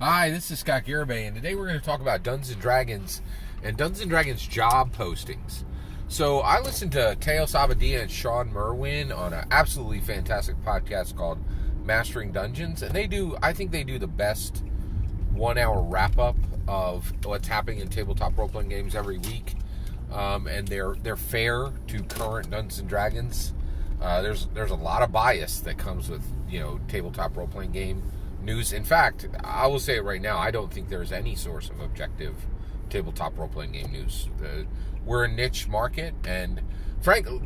Hi, this is Scott Garibay, and today we're going to talk about Dungeons & Dragons and Dungeons & Dragons job postings. So I listened to Teos Abadia and Sean Merwin on an absolutely fantastic podcast called Mastering Dungeons, and I think they do the best 1 hour wrap-up of what's happening in tabletop role-playing games every week, and they're fair to current Dungeons & Dragons. There's a lot of bias that comes with, tabletop role-playing game news. In fact, I will say it right now, I don't think there's any source of objective tabletop role-playing game news. We're a niche market, and frankly,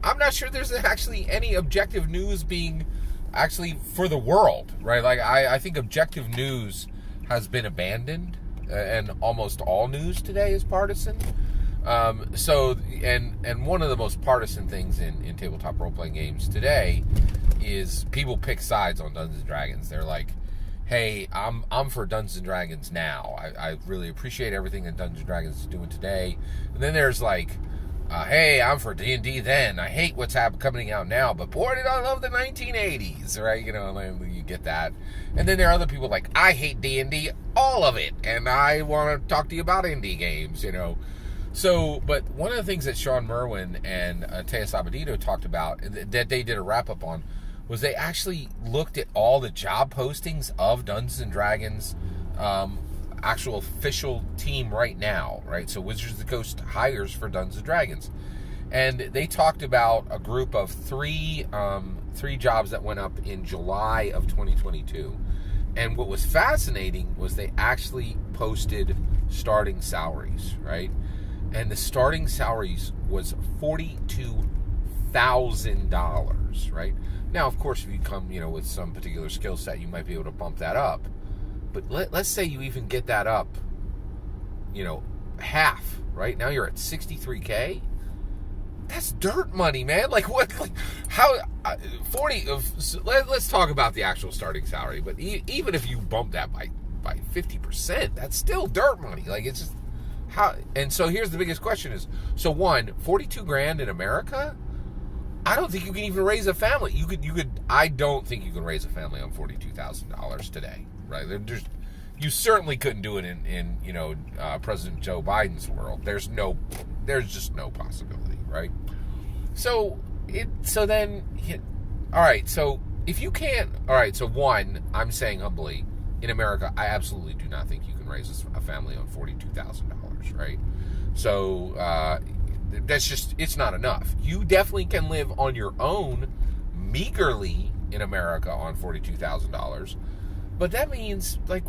I'm not sure there's actually any objective news being actually for the world, right? Like, I think objective news has been abandoned, and almost all news today is partisan. And one of the most partisan things in tabletop role-playing games today is people pick sides on Dungeons & Dragons. They're like, hey, I'm for Dungeons & Dragons now. I really appreciate everything that Dungeons & Dragons is doing today. And then there's like, hey, I'm for D&D then. I hate what's coming out now, but boy, did I love the 1980s, right? You get that. And then there are other people like, I hate D&D, all of it, and I want to talk to you about indie games, So, but one of the things that Sean Merwin and Teos Abadito talked about, that they did a wrap-up on, was they actually looked at all the job postings of Dungeons & Dragons actual official team right now, right? So Wizards of the Coast hires for Dungeons & Dragons. And they talked about a group of three jobs that went up in July of 2022. And what was fascinating was they actually posted starting salaries, right? And the starting salaries was $42,000, right? Now, of course, if you come, with some particular skill set, you might be able to bump that up. But let's say you even get that up, half, right? Now you're at $63K. That's dirt money, man. Like, what? Like, how? 40. Let's talk about the actual starting salary. But even if you bump that by 50%, that's still dirt money. Like, it's just how. And so here's the biggest question: is so one, $42,000 in America. I don't think you can even raise a family. You could. I don't think you can raise a family on $42,000 today, right? You certainly couldn't do it in President Joe Biden's world. There's just no possibility, right? So all right. So if you can't, all right. So one, I'm saying humbly, in America, I absolutely do not think you can raise a family on $42,000, right? So. That's just, it's not enough. You definitely can live on your own meagerly in America on $42,000. But that means, like,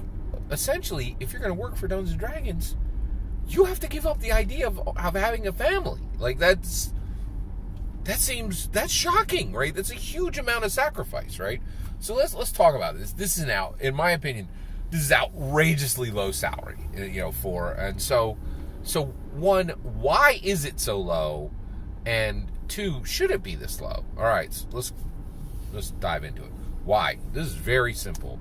essentially, if you're going to work for Dungeons & Dragons, you have to give up the idea of having a family. Like, that's shocking, right? That's a huge amount of sacrifice, right? So let's talk about this. This is now, in my opinion, this is outrageously low salary, So one, why is it so low? And two, should it be this low? All right, so let's dive into it. Why? This is very simple.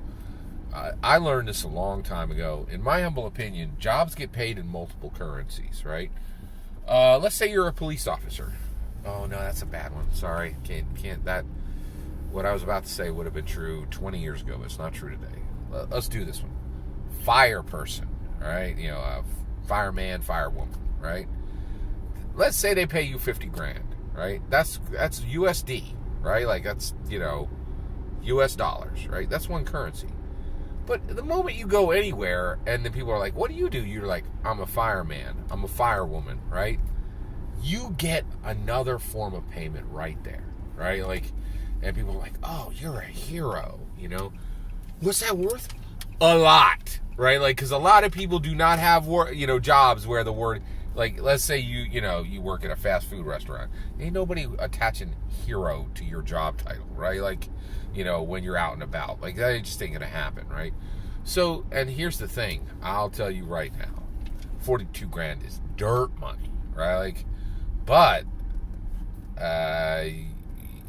I learned this a long time ago. In my humble opinion, jobs get paid in multiple currencies, right? Let's say you're a police officer. Oh no, that's a bad one. Sorry, can't that. What I was about to say would have been true 20 years ago, but it's not true today. Let's do this one. Fire person, all right? Fireman, firewoman, right? Let's say they pay you $50,000, right? That's USD, right? Like, that's, US dollars, right? That's one currency. But the moment you go anywhere and then people are like, what do? You're like, I'm a fireman, I'm a firewoman, right? You get another form of payment right there, right? Like, and people are like, oh, you're a hero, What's that worth? A lot, right? Like, because a lot of people do not have jobs where the word, like, let's say you work at a fast food restaurant. Ain't nobody attaching hero to your job title, right? Like, when you're out and about, like, that just ain't gonna happen, right? So, and here's the thing, I'll tell you right now, $42,000 is dirt money, right? Like, but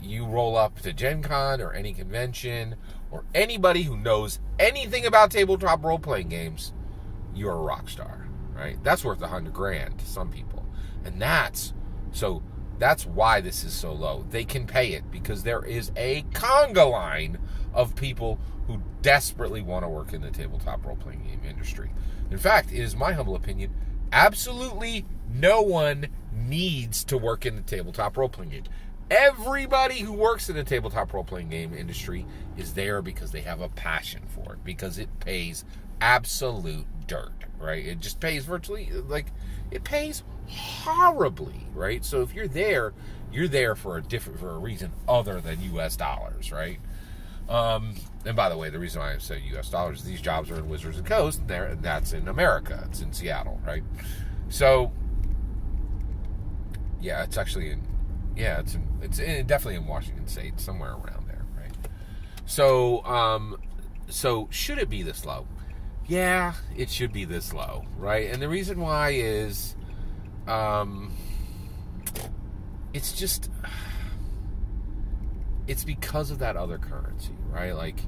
you roll up to Gen Con or any convention, or anybody who knows anything about tabletop role-playing games, you're a rock star, right? That's worth $100,000 to some people. And that's why this is so low. They can pay it because there is a conga line of people who desperately want to work in the tabletop role-playing game industry. In fact, it is my humble opinion, absolutely no one needs to work in the tabletop role-playing game. Everybody who works in the tabletop role-playing game industry is there because they have a passion for it, because it pays absolute dirt, right? It just pays virtually, like, it pays horribly, right? So if you're there for a reason other than U.S. dollars, right? And by the way, the reason why I say U.S. dollars is these jobs are in Wizards of the Coast, and that's in America. It's in Seattle, right? So, yeah, it's actually it's definitely in Washington State, somewhere around there, right? So, so should it be this low? Yeah, it should be this low, right? And the reason why is, it's because of that other currency, right? Like,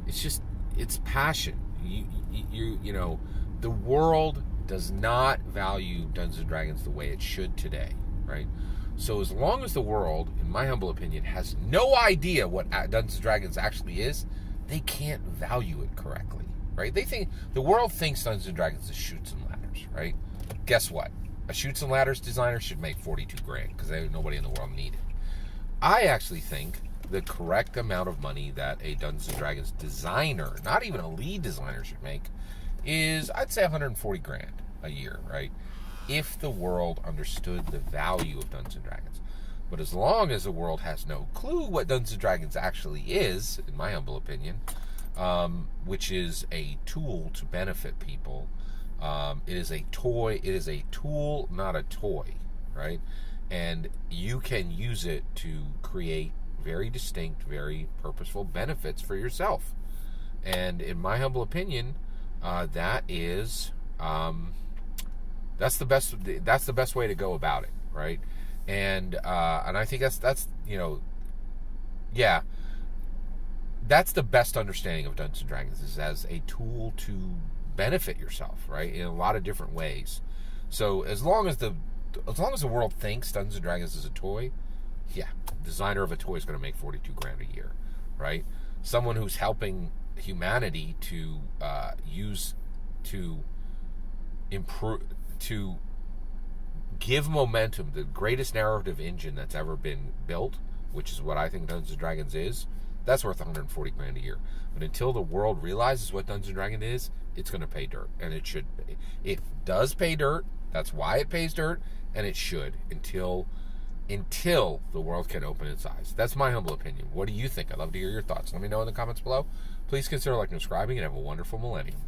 it's passion. You know, the world does not value Dungeons & Dragons the way it should today, right? So as long as the world, in my humble opinion, has no idea what Dungeons & Dragons actually is, they can't value it correctly, right? The world thinks Dungeons & Dragons is Chutes and Ladders, right? Guess what? A Chutes and Ladders designer should make $42,000 because nobody in the world need it. I actually think the correct amount of money that a Dungeons & Dragons designer, not even a lead designer, should make is, I'd say, $140,000 a year, right? If the world understood the value of Dungeons & Dragons. But as long as the world has no clue what Dungeons & Dragons actually is, in my humble opinion, which is a tool to benefit people, it is a toy. It is a tool, not a toy, right? And you can use it to create very distinct, very purposeful benefits for yourself. And in my humble opinion, that is that's the best way to go about it, right? And I think that's that's the best understanding of Dungeons & Dragons, is as a tool to benefit yourself, right, in a lot of different ways. So as long as the world thinks Dungeons & Dragons is a toy, yeah, designer of a toy is going to make $42,000 a year, right? Someone who's helping humanity to improve, to give momentum, the greatest narrative engine that's ever been built, which is what I think Dungeons & Dragons is, that's worth $140,000 a year. But until the world realizes what Dungeons & Dragons is, it's going to pay dirt, and it should pay. It does pay dirt. That's why it pays dirt, and it should until the world can open its eyes. That's my humble opinion. What do you think? I'd love to hear your thoughts. Let me know in the comments below. Please consider liking and subscribing, and have a wonderful millennium.